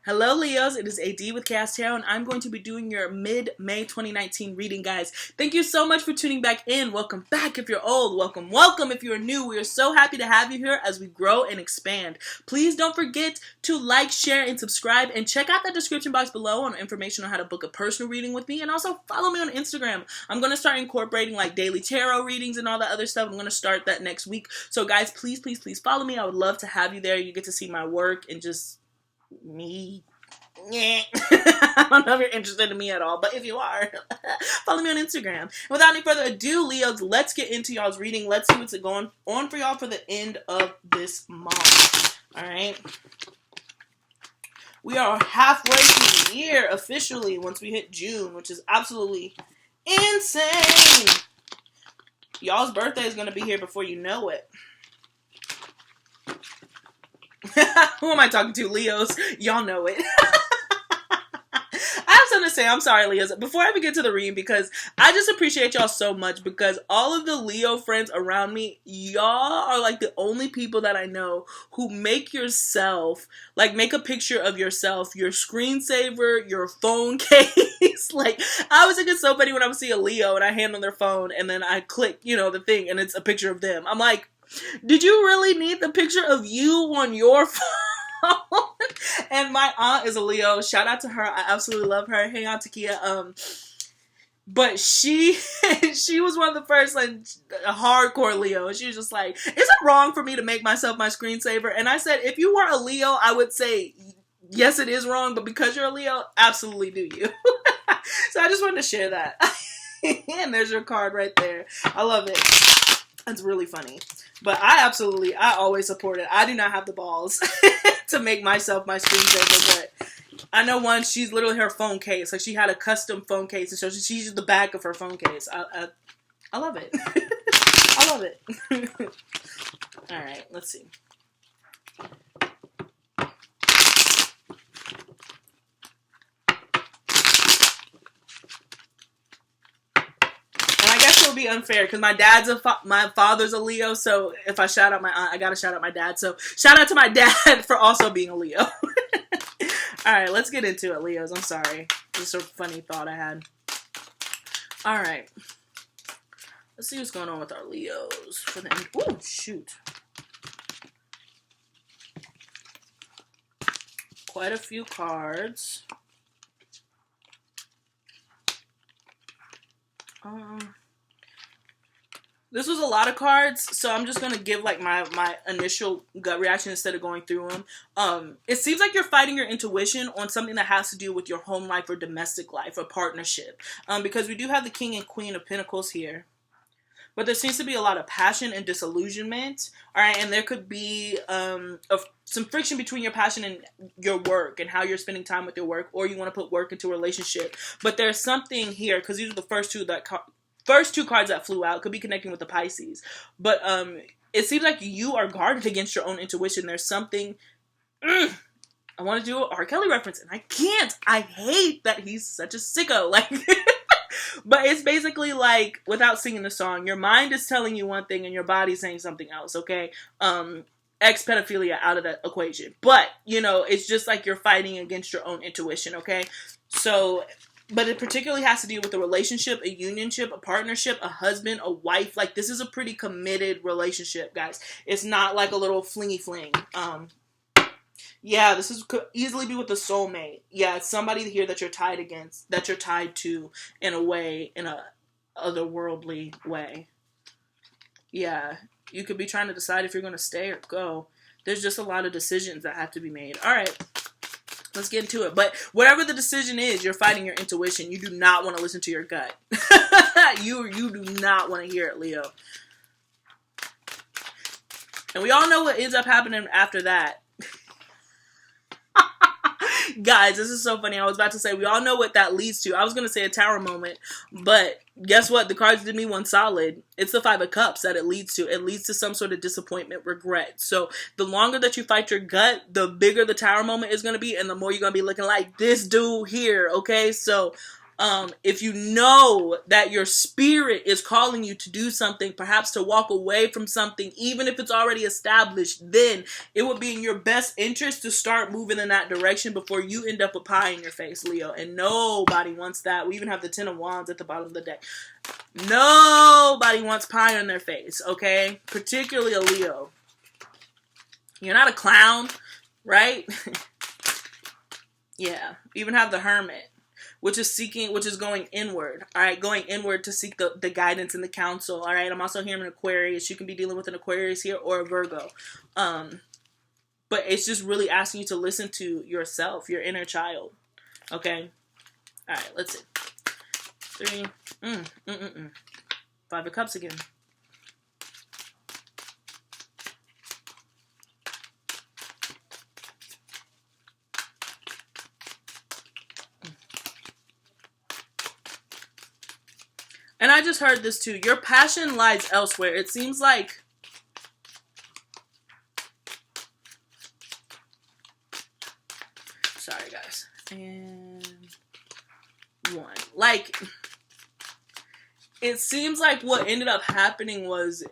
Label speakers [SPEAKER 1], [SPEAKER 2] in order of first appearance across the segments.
[SPEAKER 1] Hello Leos, it is AD with kayxztarot and I'm going to be doing your mid-May 2019 reading, guys. Thank you so much for tuning back in. Welcome back if you're old. Welcome if you're new. We are so happy to have you here as we grow and expand. Please don't forget to like, share, and subscribe, and check out the description box below on information on how to book a personal reading with me, and also follow me on Instagram. I'm going to start incorporating like daily tarot readings and all that other stuff. I'm going to start that next week. So guys, please follow me. I would love to have you there. You get to see my work and just me. I don't know if you're interested in me at all, but if you are, follow me on Instagram. Without any further ado, Leos, let's get into y'all's reading. Let's see what's going on for y'all for the end of this month. Alright. We are halfway through the year officially once we hit June, which is absolutely insane. Y'all's birthday is going to be here before you know it. Who am I talking to? Leos. Y'all know it. I have something to say. I'm sorry, Leos. Before I begin to the reading, because I just appreciate y'all so much, because all of the Leo friends around me, y'all are like the only people that I know who make yourself, like make a picture of yourself, your screensaver, your phone case. Like, I was thinking so funny when I would see a Leo and I hand on their phone and then I click, you know, the thing and it's a picture of them. I'm like, did you really need the picture of you on your phone? And my aunt is a Leo. Shout out to her. I absolutely love her. Hey, Aunt Takia. But she was one of the first, like, hardcore Leo. She was just like, is it wrong for me to make myself my screensaver? And I said, if you were a Leo, I would say, yes, it is wrong. But because you're a Leo, absolutely do you. So I just wanted to share that. And there's your card right there. I love it. That's really funny. But I always support it. I do not have the balls to make myself my screensaver, but I know one, she's literally her phone case. Like, she had a custom phone case, and so she's used the back of her phone case. I love it. I love it. Alright, let's see. Be unfair because my father's a Leo, so if I shout out my aunt, I gotta shout out my dad. So shout out to my dad for also being a Leo. Alright, let's get into it, Leos. I'm sorry, just a funny thought I had. Alright, let's see what's going on with our Leos for the end. Oh shoot, quite a few cards. This was a lot of cards, so I'm just going to give like my initial gut reaction instead of going through them. It seems like you're fighting your intuition on something that has to do with your home life or domestic life or partnership. Because we do have the King and Queen of Pentacles here. But there seems to be a lot of passion and disillusionment. Alright, and there could be some friction between your passion and your work and how you're spending time with your work, or you want to put work into a relationship. But there's something here, because these are the first two cards that flew out. Could be connecting with the Pisces. But it seems like you are guarded against your own intuition. There's something... I want to do an R. Kelly reference, and I can't. I hate that he's such a sicko. Like, but it's basically like, without singing the song, your mind is telling you one thing and your body's saying something else, okay? X pedophilia out of that equation. But, you know, it's just like you're fighting against your own intuition, okay? So... But it particularly has to do with a relationship, a unionship, a partnership, a husband, a wife. Like, this is a pretty committed relationship, guys. It's not like a little flingy fling. Yeah, could easily be with a soulmate. Yeah, it's somebody here that you're tied against, that you're tied to in a way, in a otherworldly way. Yeah, you could be trying to decide if you're going to stay or go. There's just a lot of decisions that have to be made. All right. Let's get into it. But whatever the decision is, you're fighting your intuition. You do not want to listen to your gut. You do not want to hear it, Leo. And we all know what ends up happening after that. Guys, this is so funny. I was about to say, we all know what that leads to. I was going to say a tower moment, but guess what? The cards did me one solid. It's the Five of Cups that it leads to. It leads to some sort of disappointment, regret. So the longer that you fight your gut, the bigger the tower moment is going to be, and the more you're going to be looking like this dude here, okay? So If you know that your spirit is calling you to do something, perhaps to walk away from something, even if it's already established, then it would be in your best interest to start moving in that direction before you end up with pie in your face, Leo. And nobody wants that. We even have the 10 of Wands at the bottom of the deck. Nobody wants pie on their face, okay? Particularly a Leo. You're not a clown, right? Yeah. You even have the Hermit, which is going inward, all right? Going inward to seek the guidance and the counsel, all right? I'm also hearing an Aquarius. You can be dealing with an Aquarius here or a Virgo. But it's just really asking you to listen to yourself, your inner child, okay? All right, let's see. 3, 5 of Cups again. And I just heard this too. Your passion lies elsewhere. It seems like sorry guys. And 1. Like, it seems like what ended up happening was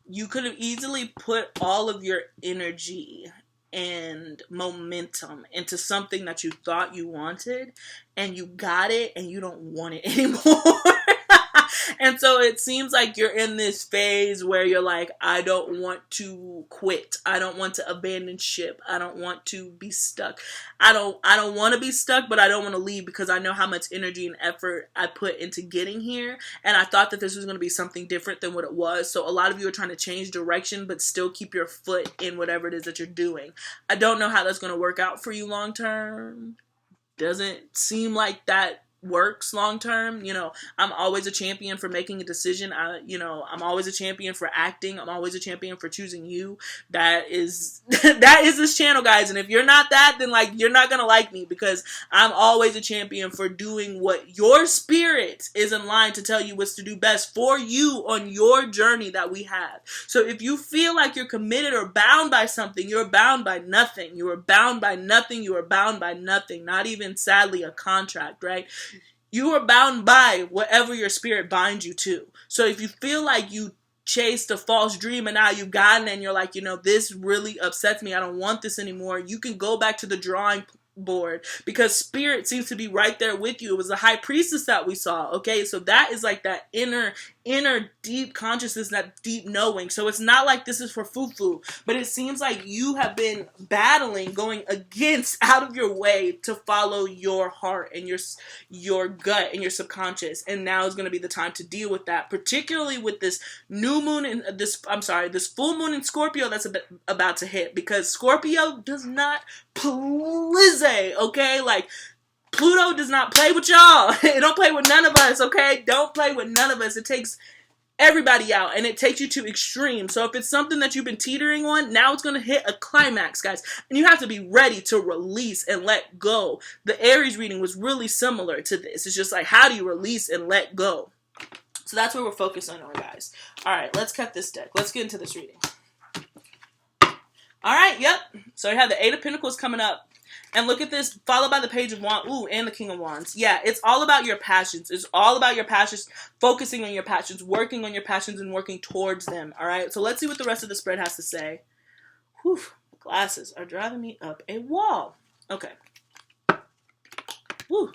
[SPEAKER 1] you could have easily put all of your energy and momentum into something that you thought you wanted, and you got it and you don't want it anymore. And so it seems like you're in this phase where you're like, I don't want to quit. I don't want to abandon ship. I don't want to be stuck. I don't want to be stuck, but I don't want to leave because I know how much energy and effort I put into getting here. And I thought that this was going to be something different than what it was. So a lot of you are trying to change direction, but still keep your foot in whatever it is that you're doing. I don't know how that's going to work out for you long term. Doesn't seem like that works long term. You know, I'm always a champion for making a decision. I'm always a champion for acting. I'm always a champion for choosing you. That is this channel, guys. And if you're not that, then like you're not gonna like me, because I'm always a champion for doing what your spirit is in line to tell you what's to do best for you on your journey that we have. So if you feel like you're committed or bound by something, you're bound by nothing. You are bound by nothing. You are bound by nothing. Not even, sadly, a contract, right? You are bound by whatever your spirit binds you to. So if you feel like you chased a false dream and now you've gotten it and you're like, you know, this really upsets me, I don't want this anymore, you can go back to the drawing board, because spirit seems to be right there with you. It was the high priestess that we saw, okay? So that is like that inner deep consciousness, that deep knowing. So it's not like this is for foo-foo, but it seems like you have been battling, going against, out of your way to follow your heart and your gut and your subconscious, and now is going to be the time to deal with that, particularly with this new moon and this full moon in Scorpio that's about to hit, because Scorpio does not please, okay? Like, Pluto does not play with y'all. It don't play with none of us, okay? Don't play with none of us. It takes everybody out, and it takes you to extreme. So if it's something that you've been teetering on, now it's going to hit a climax, guys. And you have to be ready to release and let go. The Aries reading was really similar to this. It's just like, how do you release and let go? So that's what we're focusing on, guys. All right, let's cut this deck. Let's get into this reading. All right, yep. So we have the 8 of Pentacles coming up. And look at this, followed by the Page of Wands. Ooh, and the King of Wands. Yeah, it's all about your passions. It's all about your passions, focusing on your passions, working on your passions, and working towards them. All right, so let's see what the rest of the spread has to say. Whew, glasses are driving me up a wall. Okay. Woo.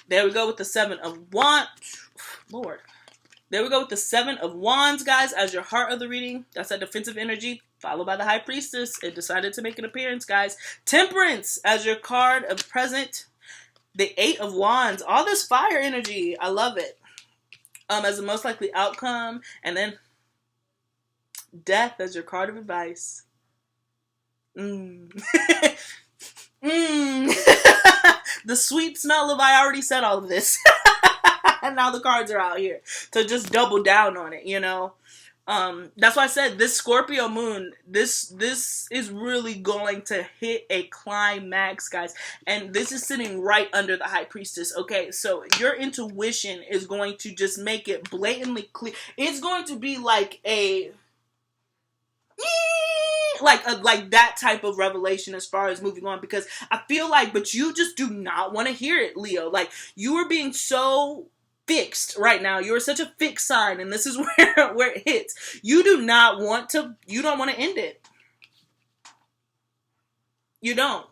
[SPEAKER 1] There we go with the 7 of Wands. Lord. There we go with the 7 of Wands, guys, as your heart of the reading. That's that defensive energy, followed by the High Priestess. It decided to make an appearance, guys. Temperance as your card of present. The 8 of Wands. All this fire energy. I love it. As the most likely outcome. And then Death as your card of advice. The sweet smell of, I already said all of this. And now the cards are out here. So just double down on it, you know. That's why I said this Scorpio moon, this is really going to hit a climax, guys. And this is sitting right under the High Priestess, okay? So your intuition is going to just make it blatantly clear. It's going to be like a like that type of revelation as far as moving on, because I feel like, but you just do not want to hear it, Leo. Like, you are being so fixed right now. You're such a fixed sign, and this is where it hits. You don't want to end it. You don't.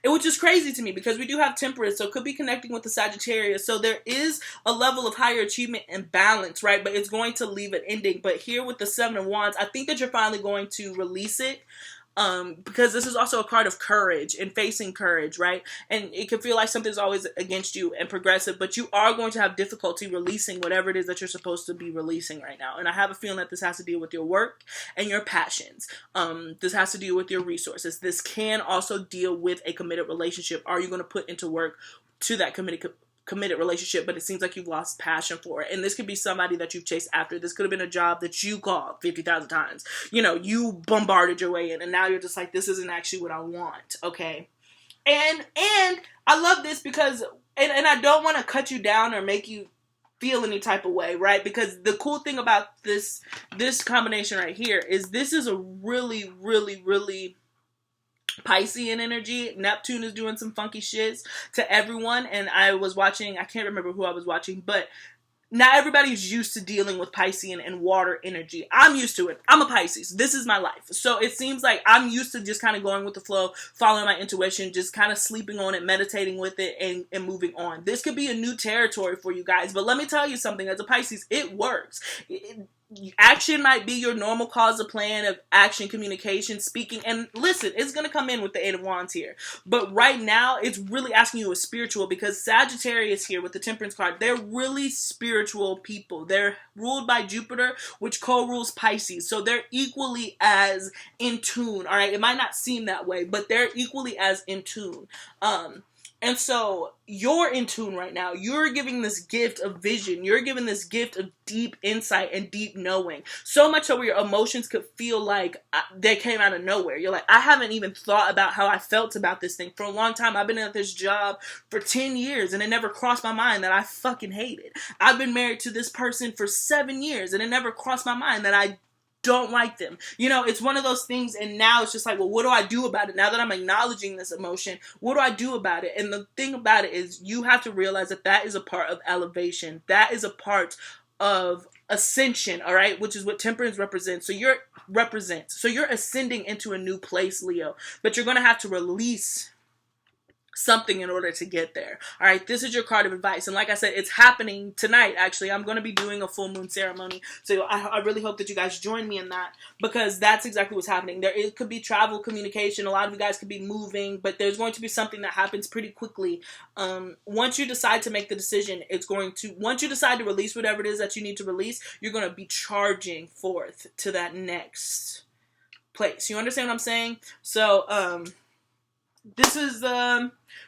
[SPEAKER 1] Which is crazy to me, because we do have Temperance, so it could be connecting with the Sagittarius. So there is a level of higher achievement and balance, right? But it's going to leave an ending. But here with the Seven of Wands, I think that you're finally going to release it. Because this is also a card of courage and facing courage, right? And it can feel like something's always against you and progressive, but you are going to have difficulty releasing whatever it is that you're supposed to be releasing right now. And I have a feeling that this has to deal with your work and your passions. This has to deal with your resources. This can also deal with a committed relationship. Are you going to put into work to that committed relationship, but it seems like you've lost passion for it. And this could be somebody that you've chased after. This could have been a job that you called 50,000 times. You know, you bombarded your way in, and now you're just like, this isn't actually what I want, okay? And I love this because, and I don't want to cut you down or make you feel any type of way, right? Because the cool thing about this combination right here is this is a really, really, really Piscean energy. Neptune is doing some funky shits to everyone. And I was watching, I can't remember who I was watching, but not everybody's used to dealing with Piscean and water energy. I'm used to it. I'm a Pisces. This is my life. So it seems like I'm used to just kind of going with the flow, following my intuition, just kind of sleeping on it, meditating with it, and moving on. This could be a new territory for you guys. But let me tell you something. As a Pisces, it works. Action might be your normal cause of plan of action, communication, speaking, and listen, it's going to come in with the Eight of Wands here. But right now, it's really asking you a spiritual, because Sagittarius here with the Temperance card, they're really spiritual people. They're ruled by Jupiter, which co-rules Pisces. So they're equally as in tune, all right? It might not seem that way, but they're equally as in tune. And so you're in tune right now. You're giving this gift of vision. You're giving this gift of deep insight and deep knowing. So much so where your emotions could feel like they came out of nowhere. You're like, I haven't even thought about how I felt about this thing for a long time. I've been at this job for 10 years and it never crossed my mind that I fucking hate it. I've been married to this person for 7 years and it never crossed my mind that I don't like them. You know, it's one of those things, and now it's just like, well, what do I do about it? Now that I'm acknowledging this emotion, what do I do about it? And the thing about it is you have to realize that that is a part of elevation. That is a part of ascension, all right, which is what Temperance represents. So you're ascending into a new place, Leo, but you're going to have to release something in order to get there. All right, this is your card of advice. And like I said, it's happening tonight, actually. I'm going to be doing a full moon ceremony. So I really hope that you guys join me in that, because that's exactly what's happening. It could be travel, communication. A lot of you guys could be moving, but there's going to be something that happens pretty quickly. Once you decide to make the decision, once you decide to release whatever it is that you need to release, you're going to be charging forth to that next place. You understand what I'm saying? So, this is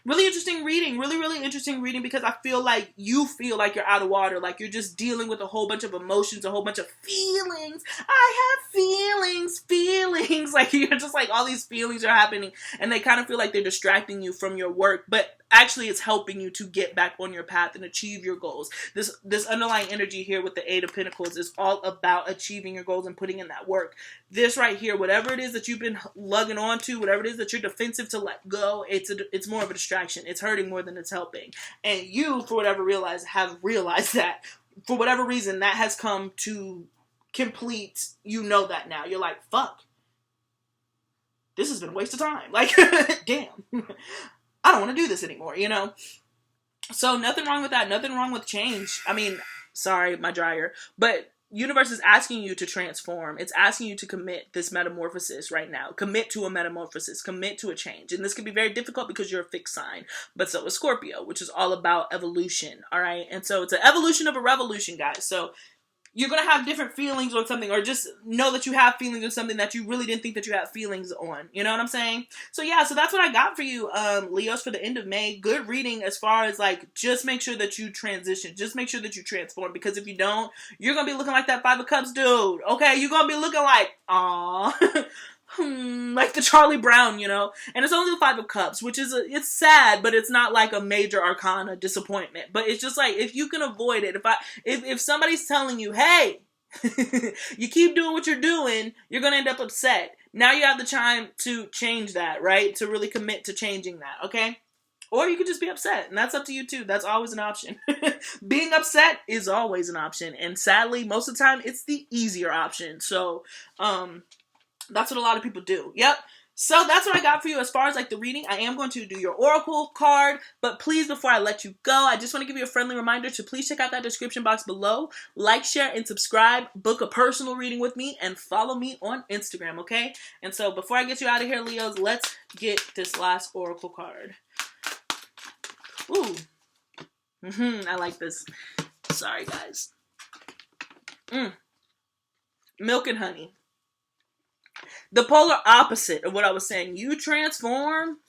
[SPEAKER 1] really interesting reading, really interesting reading, because I feel like you feel like you're out of water, like you're just dealing with a whole bunch of emotions, a whole bunch of feelings. I have feelings, like you're just like all these feelings are happening, and they kind of feel like they're distracting you from your work, but actually it's helping you to get back on your path and achieve your goals. This underlying energy here with the Eight of Pentacles is all about achieving your goals and putting in that work. This right here, whatever it is that you've been lugging on to, whatever it is that you're defensive to let go, it's more of a distraction. It's hurting more than it's helping. And you, for whatever have realized that. For whatever reason, that has come to complete, you know that now. You're like, fuck. This has been a waste of time. Like, damn. I don't want to do this anymore, you know? So nothing wrong with that. Nothing wrong with change. I mean, sorry, my dryer. But universe is asking you to transform. It's asking you to commit this metamorphosis right now. Commit to a metamorphosis. Commit to a change. And this can be very difficult because you're a fixed sign. But so is Scorpio, which is all about evolution, all right? And so it's an evolution of a revolution, guys. So you're going to have different feelings on something, or just know that you have feelings on something that you really didn't think that you had feelings on. You know what I'm saying? So yeah, so that's what I got for you, Leos, for the end of May. Good reading as far as like, just make sure that you transition. Just make sure that you transform, because if you don't, you're going to be looking like that Five of Cups dude. Okay? You're going to be looking like, aww. Like the Charlie Brown, you know? And it's only the Five of Cups, which is, it's sad, but it's not like a major arcana disappointment. But it's just like, if you can avoid it, if somebody's telling you, hey, You keep doing what you're doing, you're going to end up upset. Now you have the time to change that, right? To really commit to changing that, okay? Or you could just be upset, and that's up to you too. That's always an option. Being upset is always an option, and sadly, most of the time, it's the easier option. So, that's what a lot of people do. Yep. So that's what I got for you as far as like the reading. I am going to do your oracle card, but please, before I let you go, I just want to give you a friendly reminder to please check out that description box below. Like, share, and subscribe. Book a personal reading with me and follow me on Instagram, okay? And so before I get you out of here, Leos, let's get this last oracle card. Ooh. I like this. Sorry, guys. Milk and honey. The polar opposite of what I was saying. You transform,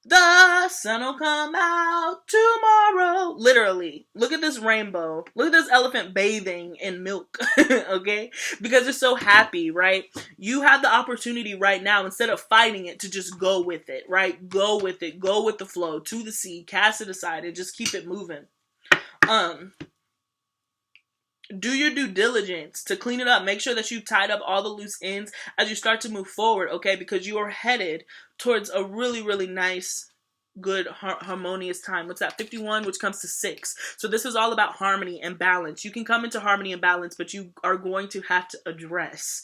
[SPEAKER 1] the sun will come out tomorrow. Literally. Look at this rainbow. Look at this elephant bathing in milk. Okay? Because it's so happy, right? You have the opportunity right now, instead of fighting it, to just go with it, right? Go with it. Go with the flow. To the sea. Cast it aside and just keep it moving. Do your due diligence to clean it up. Make sure that you've tied up all the loose ends as you start to move forward, okay? Because you are headed towards a really, really nice, good, harmonious time. What's that? 51, which comes to 6. So this is all about harmony and balance. You can come into harmony and balance, but you are going to have to address,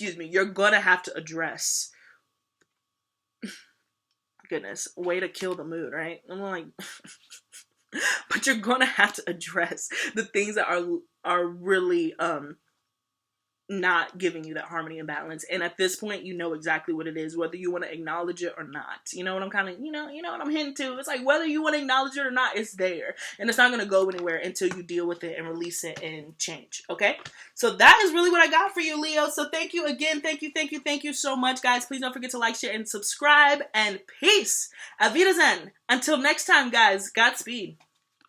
[SPEAKER 1] you're going to have to address, goodness, way to kill the mood, right? I'm like... But you're gonna have to address the things that are really not giving you that harmony and balance. And at this point, you know exactly what it is, whether you want to acknowledge it or not. You know what I'm kind of, you know what I'm hinting to? It's like, whether you want to acknowledge it or not, it's there. And it's not going to go anywhere until you deal with it and release it and change. Okay? So that is really what I got for you, Leo. So thank you again. Thank you so much, guys. Please don't forget to like, share, and subscribe. And peace. Auf Wiedersehen. Until next time, guys. Godspeed.